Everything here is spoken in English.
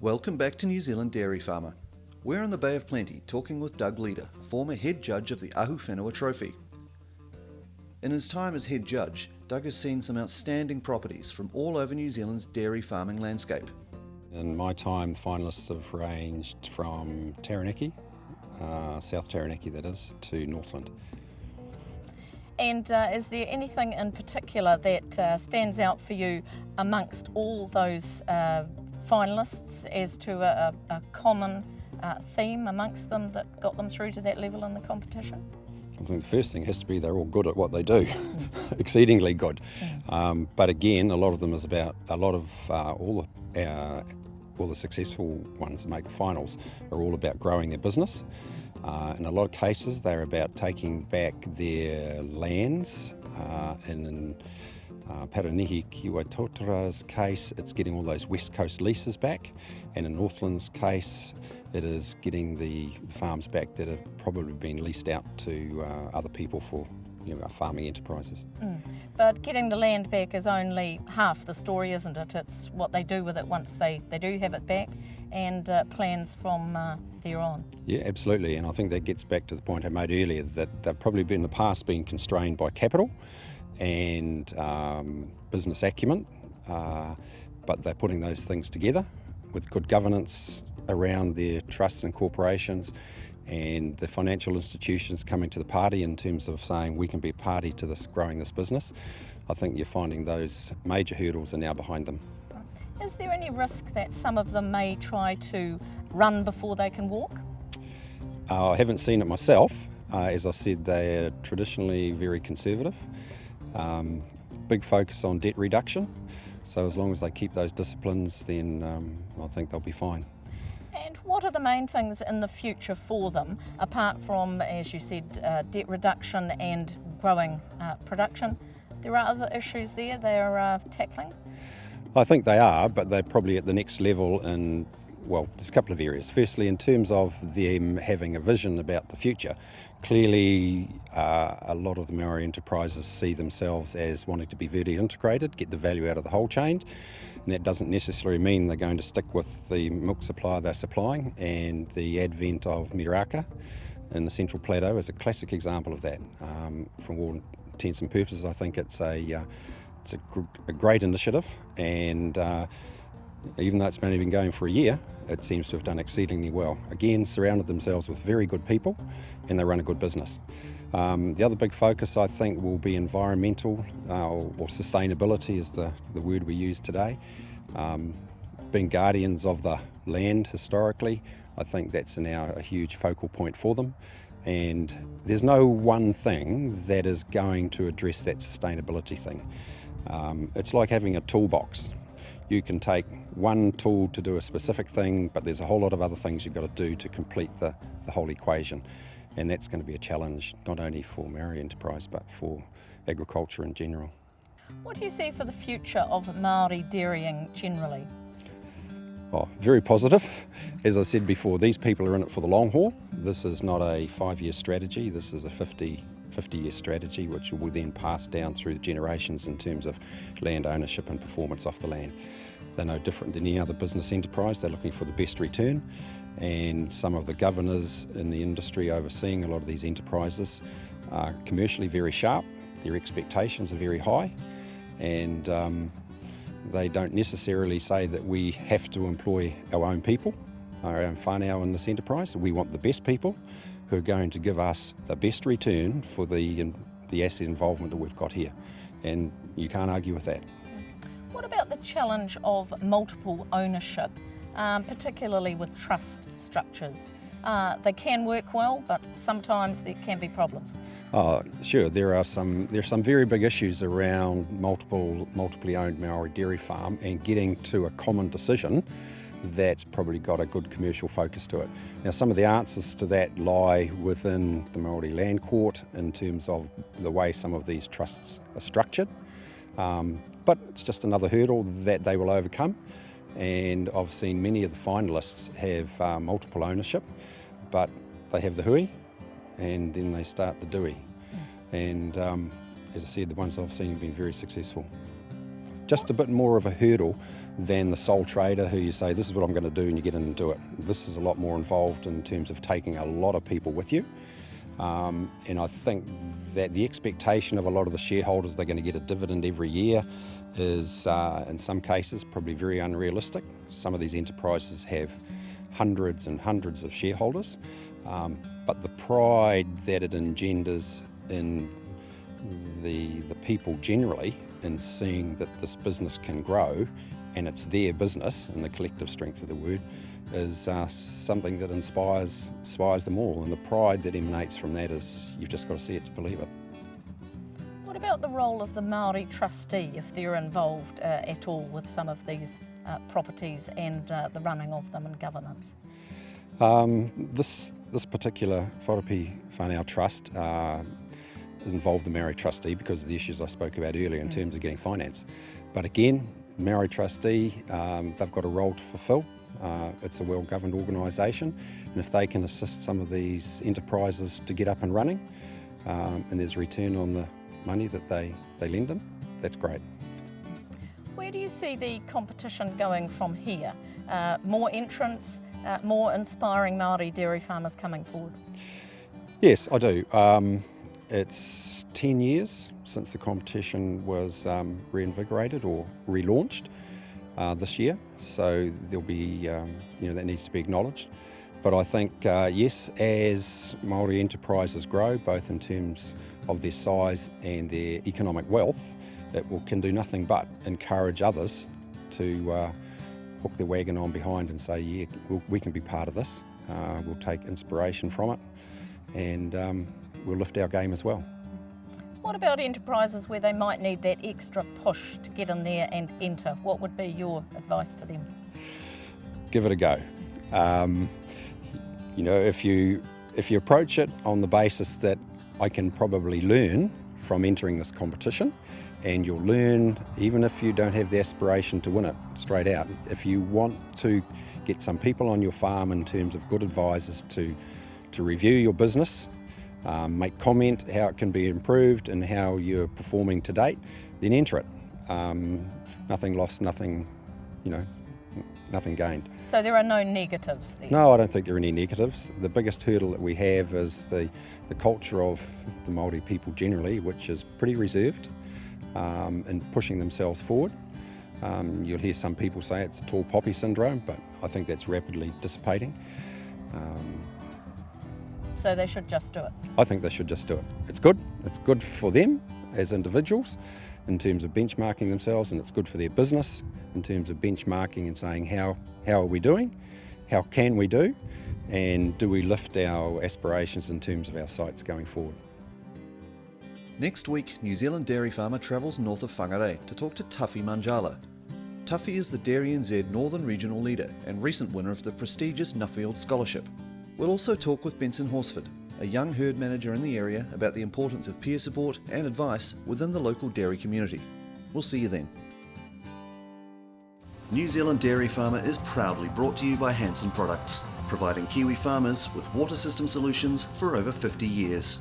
Welcome back to New Zealand Dairy Farmer. We're in the Bay of Plenty talking with Doug Leader, former head judge of the Ahu Whenua Trophy. In his time as head judge, Doug has seen some outstanding properties from all over New Zealand's dairy farming landscape. In my time, the finalists have ranged from Taranaki, South Taranaki that is, to Northland. And is there anything in particular that stands out for you amongst all those finalists as to a common theme amongst them that got them through to that level in the competition? I think the first thing has to be they're all good at what they do, exceedingly good. But again, a lot of them is about all the successful ones that make the finals are all about growing their business. In a lot of cases, they're about taking back their lands. In Paranihi Kiwatotara's case, it's getting all those West Coast leases back, and in Northland's case, it is getting the farms back that have probably been leased out to other people for farming enterprises. But getting the land back is only half the story, isn't it? It's what they do with it once they do have it back, and plans from there on. Yeah, absolutely, and I think that gets back to the point I made earlier, that they've probably in the past been constrained by capital and business acumen, but they're putting those things together with good governance around their trusts and corporations, and the financial institutions coming to the party in terms of saying we can be a party to this, growing this business. I think you're finding those major hurdles are now behind them. Is there any risk that some of them may try to run before they can walk? I haven't seen it myself. As I said, they're traditionally very conservative. Big focus on debt reduction. So as long as they keep those disciplines, then I think they'll be fine. And what are the main things in the future for them, apart from, as you said, debt reduction and growing production? There are other issues there they're tackling? I think they are, but they're probably at the next level in, well, there's a couple of areas. Firstly, in terms of them having a vision about the future, clearly a lot of the Maori enterprises see themselves as wanting to be vertically integrated, get the value out of the whole chain, and that doesn't necessarily mean they're going to stick with the milk supply they're supplying, and the advent of Miraka in the Central Plateau is a classic example of that. From all intents and purposes, I think it's a great initiative, and even though it's only been going for a year, it seems to have done exceedingly well. Again, surrounded themselves with very good people, and they run a good business. The other big focus, I think, will be environmental or sustainability is the word we use today. Being guardians of the land historically, I think that's now a huge focal point for them. And there's no one thing that is going to address that sustainability thing. It's like having a toolbox. You can take one tool to do a specific thing, but there's a whole lot of other things you've got to do to complete the whole equation. And that's going to be a challenge not only for Maori enterprise, but for agriculture in general. What do you see for the future of Maori dairying generally? Oh, very positive. As I said before, these people are in it for the long haul. This is not a 5-year strategy, this is a 50-year strategy, which will then pass down through the generations in terms of land ownership and performance off the land. They're no different than any other business enterprise. They're looking for the best return, and some of the governors in the industry overseeing a lot of these enterprises are commercially very sharp. Their expectations are very high, and they don't necessarily say that we have to employ our own people, our own whānau in this enterprise. We want the best people who are going to give us the best return for the asset involvement that we've got here, and you can't argue with that. What about the challenge of multiple ownership, particularly with trust structures? They can work well, but sometimes there can be problems. Sure, there's some very big issues around multiply owned Maori dairy farm and getting to a common decision that's probably got a good commercial focus to it. Now, some of the answers to that lie within the Maori Land Court in terms of the way some of these trusts are structured, but it's just another hurdle that they will overcome. And I've seen many of the finalists have multiple ownership, but they have the hui and then they start the dui. And as I said, the ones I've seen have been very successful. just a bit more of a hurdle than the sole trader who you say, this is what I'm going to do, and you get in and do it. This is a lot more involved in terms of taking a lot of people with you. And I think that the expectation of a lot of the shareholders they're going to get a dividend every year is, in some cases, probably very unrealistic. Some of these enterprises have hundreds and hundreds of shareholders, but the pride that it engenders in the people generally in seeing that this business can grow and it's their business in the collective strength of the word is something that inspires them all, and the pride that emanates from that is you've just got to see it to believe it. What about the role of the Māori trustee, if they're involved at all with some of these properties and the running of them and governance? This particular Wharepi Whanau Trust is involved the Māori trustee because of the issues I spoke about earlier in terms of getting finance. But again, Māori trustee, they've got a role to fulfil. It's a well-governed organisation, and if they can assist some of these enterprises to get up and running, and there's a return on the money that they lend them, that's great. Where do you see the competition going from here? More entrants, more inspiring Māori dairy farmers coming forward? Yes, I do. It's 10 years since the competition was reinvigorated or relaunched this year, so there'll be, that needs to be acknowledged. But I think, yes, as Māori enterprises grow, both in terms of their size and their economic wealth, can do nothing but encourage others to hook their wagon on behind and say, yeah, we can be part of this. We'll take inspiration from it, and we'll lift our game as well. What about enterprises where they might need that extra push to get in there and enter? What would be your advice to them? Give it a go. If you approach it on the basis that I can probably learn from entering this competition, and you'll learn even if you don't have the aspiration to win it straight out. If you want to get some people on your farm in terms of good advisors to review your business, make comment how it can be improved and how you're performing to date, then enter it. Nothing lost, nothing gained. So there are no negatives there? No, I don't think there are any negatives. The biggest hurdle that we have is the culture of the Māori people generally, which is pretty reserved in pushing themselves forward. You'll hear some people say it's a tall poppy syndrome, but I think that's rapidly dissipating. So they should just do it? I think they should just do it. It's good. It's good for them as individuals in terms of benchmarking themselves, and it's good for their business in terms of benchmarking and saying how are we doing, how can we do, and do we lift our aspirations in terms of our sites going forward. Next week, New Zealand dairy farmer travels north of Whangarei to talk to Tuffy Manjala. Tuffy is the Dairy NZ Northern Regional Leader and recent winner of the prestigious Nuffield Scholarship. We'll also talk with Benson Horsford, a young herd manager in the area, about the importance of peer support and advice within the local dairy community. We'll see you then. New Zealand Dairy Farmer is proudly brought to you by Hanson Products, providing Kiwi farmers with water system solutions for over 50 years.